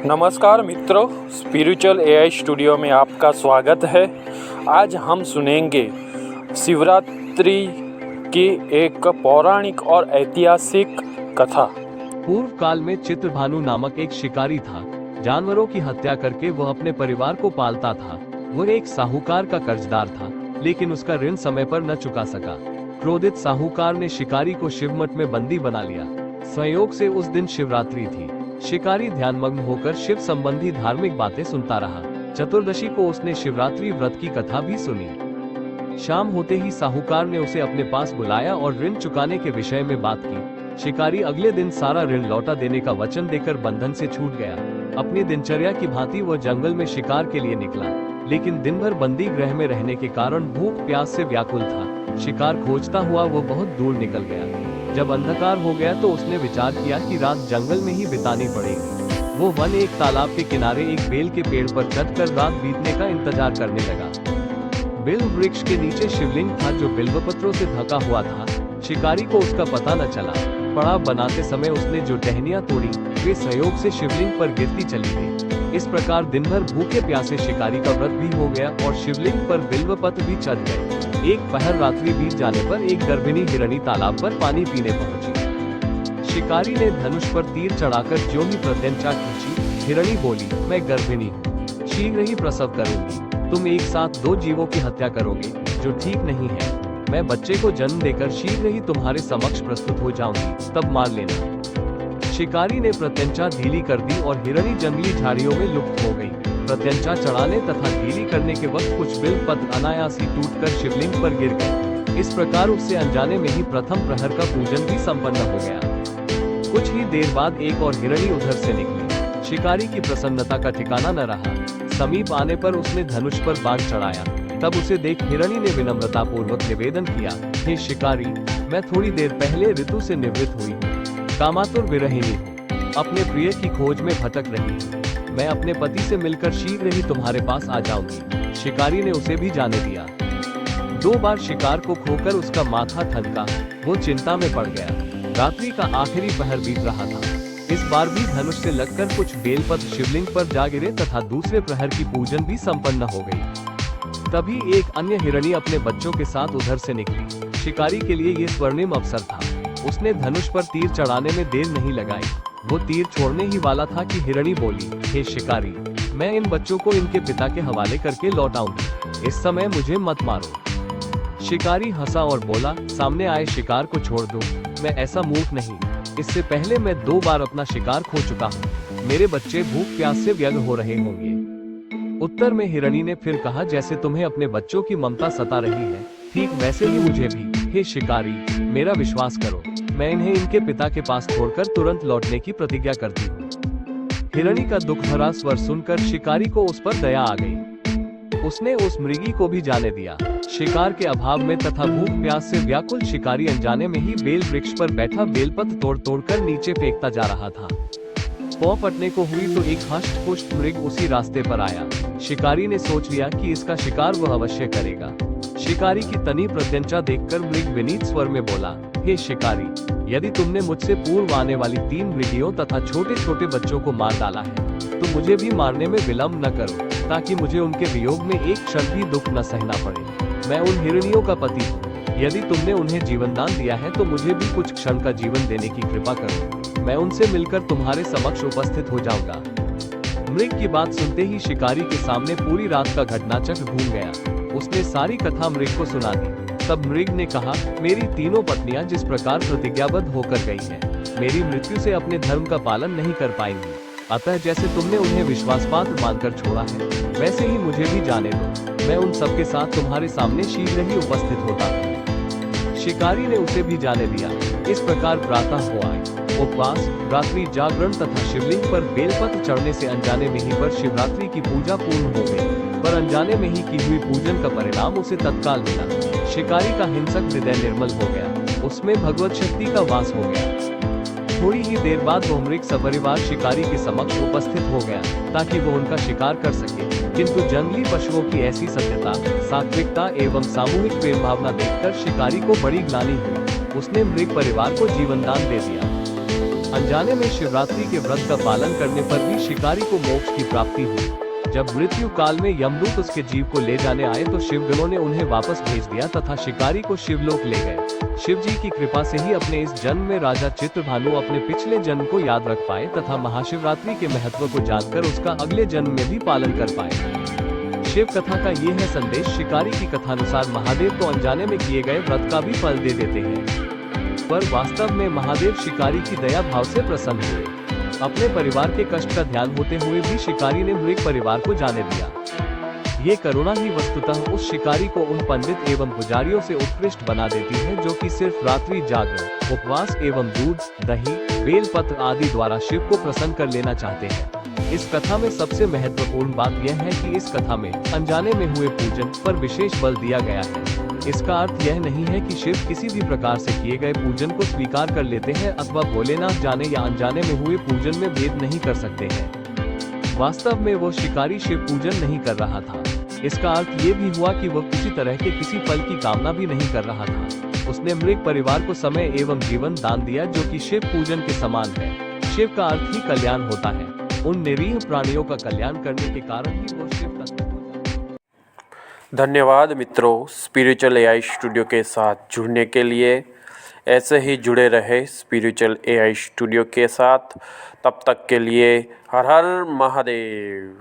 नमस्कार मित्रों, spiritual AI studio में आपका स्वागत है। आज हम सुनेंगे शिवरात्रि की एक पौराणिक और ऐतिहासिक कथा। पूर्व काल में चित्रभानु नामक एक शिकारी था। जानवरों की हत्या करके वह अपने परिवार को पालता था। वह एक साहूकार का कर्जदार था, लेकिन उसका ऋण समय पर न चुका सका। क्रोधित साहूकार ने शिकारी को शिवमठ में बंदी बना लिया। संयोग से उस दिन शिवरात्रि थी। शिकारी ध्यानमग्न होकर शिव संबंधी धार्मिक बातें सुनता रहा। चतुर्दशी को उसने शिवरात्रि व्रत की कथा भी सुनी। शाम होते ही साहूकार ने उसे अपने पास बुलाया और ऋण चुकाने के विषय में बात की। शिकारी अगले दिन सारा ऋण लौटा देने का वचन देकर बंधन से छूट गया। अपनी दिनचर्या की भांति वह जंगल में शिकार के लिए निकला, लेकिन दिन भर बंदी गृह में रहने के कारण भूख प्यास से व्याकुल था। शिकार खोजता हुआ वह बहुत दूर निकल गया। जब अंधकार हो गया तो उसने विचार किया कि रात जंगल में ही बितानी पड़ेगी। वो वन एक तालाब के किनारे एक बेल के पेड़ पर चढ़कर रात बीतने का इंतजार करने लगा। बेल वृक्ष के नीचे शिवलिंग था जो बिल्वपत्रों से ढका हुआ था। शिकारी को उसका पता न चला। पड़ाव बनाते समय उसने जो टहनियां तोड़ी वे संयोग से शिवलिंग पर गिरती चली गई। इस प्रकार दिन भर भूखे प्यासे शिकारी का व्रत भी हो गया और शिवलिंग पर बिल्वपत्र भी चढ़ गए। एक पहर रात्रि बीत जाने पर एक गर्भिणी हिरणी तालाब पर पानी पीने पहुंची। शिकारी ने धनुष पर तीर चढ़ाकर जो ही प्रत्यंचा खींची। हिरणी बोली, मैं गर्भिणी हूँ, शीघ्र ही प्रसव करूंगी। तुम एक साथ दो जीवों की हत्या करोगे, जो ठीक नहीं है। मैं बच्चे को जन्म देकर शीघ्र ही तुम्हारे समक्ष प्रस्तुत हो जाऊंगी, तब मार लेना। शिकारी ने प्रत्यंचा ढीली कर दी और हिरणी जंगली झाड़ियों में लुप्त हो गई। प्रत्यंचा चढ़ाने तथा ढीली करने के वक्त कुछ बिल्वपत्र अनायास ही टूटकर शिवलिंग पर गिर गए। इस प्रकार उससे अनजाने में ही प्रथम प्रहर का पूजन भी संपन्न हो गया। कुछ ही देर बाद एक और हिरणी उधर से निकली। शिकारी की प्रसन्नता का ठिकाना न रहा। समीप आने पर उसने धनुष पर बाण चढ़ाया। तब उसे देख हिरणी ने विनम्रता पूर्वक निवेदन किया, हे शिकारी, मैं थोड़ी देर पहले ऋतु से निवृत्त हुई हूँ। कामातुर विरहिणी हूँ, अपने प्रिय की खोज में भटक रही हूँ। मैं अपने पति से मिलकर शीघ्र ही तुम्हारे पास आ जाऊंगी। शिकारी ने उसे भी जाने दिया। 2 बार शिकार को खोकर उसका माथा ठनका। वो चिंता में पड़ गया। रात्रि का आखिरी पहर बीत रहा था। इस बार भी धनुष से लगकर कुछ बेलपत्र शिवलिंग पर जा गिरे तथा दूसरे प्रहर की पूजन भी संपन्न हो गई। तभी एक अन्य हिरणी अपने बच्चों के साथ उधर से निकली। शिकारी के लिए ये स्वर्णिम अवसर था। उसने धनुष पर तीर चढ़ाने में देर नहीं लगाई। वो तीर छोड़ने ही वाला था कि हिरणी बोली, हे शिकारी, मैं इन बच्चों को इनके पिता के हवाले करके लौट आऊंगी। इस समय मुझे मत मारो। शिकारी हंसा और बोला, सामने आए शिकार को छोड़ दो। मैं ऐसा मूर्ख नहीं। इससे पहले मैं 2 बार अपना शिकार खो चुका हूँ। मेरे बच्चे भूख प्यास से व्यग्र हो रहे होंगे। उत्तर में हिरणी ने फिर कहा, जैसे तुम्हें अपने बच्चों की ममता सता रही है, ठीक वैसे ही मुझे भी। हे शिकारी, मेरा विश्वास करो, मैं इन्हें इनके पिता के पास छोड़कर तुरंत लौटने की प्रतिज्ञा करती हूँ। हिरणी का दुख भरा स्वर सुनकर शिकारी को उस पर दया आ गई। उसने उस मृगी को भी जाने दिया। शिकार के अभाव में तथा भूख प्यास से व्याकुल शिकारी अनजाने में ही बेल वृक्ष पर बैठा बेलपत्र तोड़ तोड़कर नीचे फेंकता जा रहा था। पौ पटने को हुई तो एक हष्ट पुष्ट मृग उसी रास्ते पर आया। शिकारी ने सोच लिया कि इसका शिकार वह अवश्य करेगा। शिकारी की तनी प्रत्यंचा देखकर मृग विनीत स्वर में बोला, हे शिकारी, यदि तुमने मुझसे पूर्व आने वाली 3 मृगियों तथा छोटे छोटे बच्चों को मार डाला है, तो मुझे भी मारने में विलंब न करो, ताकि मुझे उनके वियोग में एक क्षण भी दुख न सहना पड़े। मैं उन हिरणियों का पति हूँ। यदि तुमने उन्हें जीवन दान दिया है तो मुझे भी कुछ क्षण का जीवन देने की कृपा करो। मैं उनसे मिलकर तुम्हारे समक्ष उपस्थित हो जाऊंगा। मृग की बात सुनते ही शिकारी के सामने पूरी रात का घटनाचक्र घूम गया। उसने सारी कथा मृग को सुना दी। तब मृग ने कहा, मेरी 3 पत्नियां जिस प्रकार प्रतिज्ञाबद्ध होकर गई हैं, मेरी मृत्यु से अपने धर्म का पालन नहीं कर पाएंगी। अतः जैसे तुमने उन्हें विश्वासपात्र मानकर छोड़ा है, वैसे ही मुझे भी जाने दो। मैं उन सबके साथ तुम्हारे सामने शीघ्र ही उपस्थित होता हूँ। शिकारी ने उसे भी जाने दिया। इस प्रकार प्रातः हो आए। उपवास, रात्रि जागरण तथा शिवलिंग पर बेलपत्र चढ़ने से अनजाने में ही पर शिवरात्रि की पूजा पूर्ण हो गई। पर अनजाने में ही की हुई पूजन का परिणाम उसे तत्काल मिला। शिकारी का हिंसक हृदय निर्मल हो गया। उसमें भगवत शक्ति का वास हो गया। थोड़ी ही देर बाद वो मृग सपरिवार शिकारी के समक्ष उपस्थित हो गया, ताकि वो उनका शिकार कर सके। किंतु जंगली पशुओं की ऐसी सत्यता, सात्विकता एवं सामूहिक प्रेम भावना देखकर शिकारी को बड़ी ग्लानि हुई। उसने मृग परिवार को जीवन दान दे दिया। अनजाने में शिवरात्रि के व्रत का पालन करने पर भी शिकारी को मोक्ष की प्राप्ति हुई। जब मृत्यु काल में यमदूत उसके जीव को ले जाने आए तो शिवगणों ने उन्हें वापस भेज दिया तथा शिकारी को शिवलोक ले गए। शिव जी की कृपा से ही अपने इस जन्म में राजा चित्रभानु अपने पिछले जन्म को याद रख पाए तथा महाशिवरात्रि के महत्व को जानकर उसका अगले जन्म में भी पालन कर पाए। शिव कथा का ये है संदेश। शिकारी की कथानुसार महादेव तो अनजाने में किए गए व्रत का भी फल दे देते हैं, पर वास्तव में महादेव शिकारी की दया भाव से प्रसन्न हुए। अपने परिवार के कष्ट का ध्यान होते हुए भी शिकारी ने मृग परिवार को जाने दिया। ये करुणा ही वस्तुतः उस शिकारी को उन पंडित एवं पुजारियों से उत्कृष्ट बना देती है जो कि सिर्फ रात्रि जागरण, उपवास एवं दूध, दही, बेलपत्र आदि द्वारा शिव को प्रसन्न कर लेना चाहते हैं। इस कथा में सबसे महत्वपूर्ण बात यह है कि इस कथा में अनजाने में हुए पूजन पर विशेष बल दिया गया है। इसका अर्थ यह नहीं है कि शिव किसी भी प्रकार से किए गए पूजन को स्वीकार कर लेते हैं अथवा भोलेनाथ जाने या अनजाने में हुए पूजन में भेद नहीं कर सकते हैं। वास्तव में वो शिकारी शिव पूजन नहीं कर रहा था। इसका अर्थ ये भी हुआ कि वह किसी तरह के किसी फल की कामना भी नहीं कर रहा था। उसने मृग परिवार को समय एवं जीवन दान दिया जो कि शिव पूजन के समान है। शिव का अर्थ ही कल्याण होता है। उन निरीह प्राणियों का कल्याण करने के कारण ही वो शिव तत्व हो जाता है। धन्यवाद मित्रों, स्पिरिचुअल एआई स्टूडियो के साथ जुड़ने के लिए। ऐसे ही जुड़े रहे स्पिरिचुअल एआई स्टूडियो के साथ। तब तक के लिए हर हर महादेव।